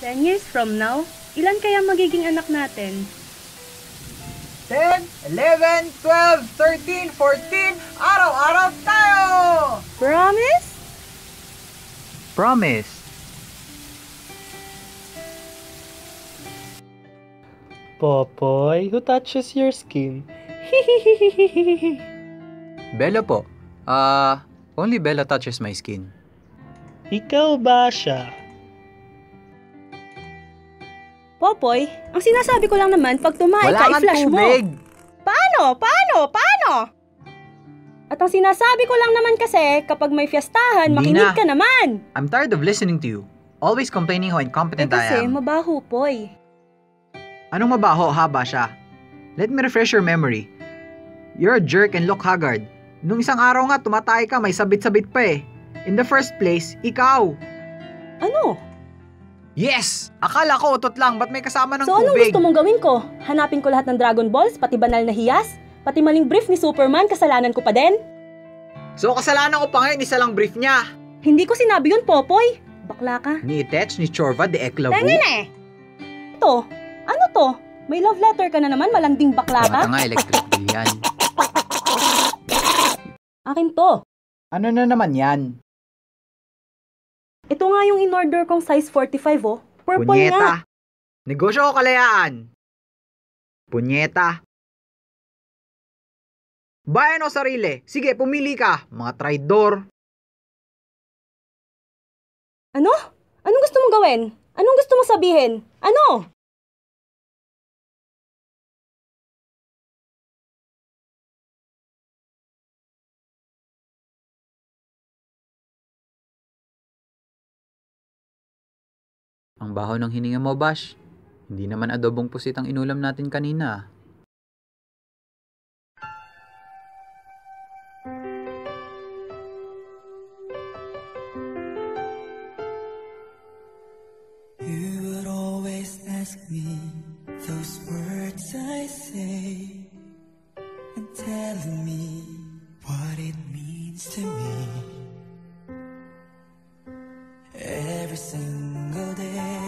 10 years from now, ilan kaya magiging anak natin? 10, 11, 12, 13, 14, araw-araw tayo! Promise? Promise. Popoy, who touches your skin? Bella po. Only Bella touches my skin. Ikaw ba siya? Popoy, ang sinasabi ko lang naman, pag tumahay ka, i-flash mo. Paano? At ang sinasabi ko lang naman kasi, kapag may fiestahan, makinig ka naman. I'm tired of listening to you. Always complaining how incompetent I Kasi am. mabaho, Poy. Anong mabaho, haba siya? Let me refresh your memory. You're a jerk and look haggard. Nung isang araw nga, tumatay ka, may sabit-sabit pa eh. In the first place, ikaw. Ano? Yes! Akala ko utot lang, ba't may kasama ng So anong tubig? gusto mong gawin ko? Hanapin ko lahat ng Dragon Balls, pati banal na hiyas? Pati maling brief ni Superman, kasalanan ko pa din? So kasalanan ko pa ngayon, isa lang brief niya. Hindi ko sinabi yun, Popoy. Bakla ka. Ni Itech, ni Chorva, de Eklavu. Tangin eh! Ito, ano to? May love letter ka na naman, malanding bakla ka? Tanga, electric bill yan. Akin to. Ano na naman yan? Ito nga yung in-order kong size 45, oh. Purple nga. Punyeta. Negosyo ko kalayaan. Punyeta. Bayan o sarili? Sige, pumili ka. Mga traidor. Ano? Anong gusto mong gawin? Anong gusto mong sabihin? Ano? Ang baho ng hininga mo, Bash. Hindi naman adobong pusit ang inulam natin kanina. You would always ask me those words I say and telling me what it means to me. Every single day,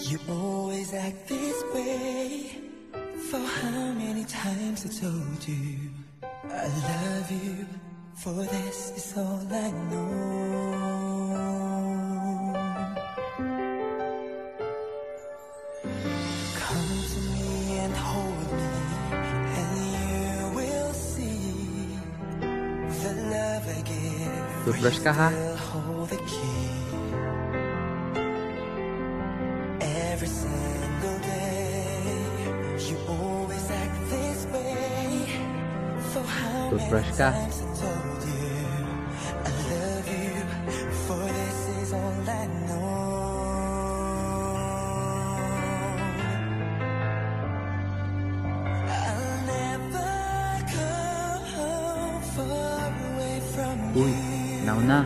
you always act this way. For how many times I told you I love you, for this is all I know. Come to me and hold me, and you will see the love I give. Toothbrush ka, ha? Will hold the key. Every single day, you always act this way. For how Toothbrush many ka. times I told you I love you, for this is all I know. I'll never go far away from Uy, you. now na.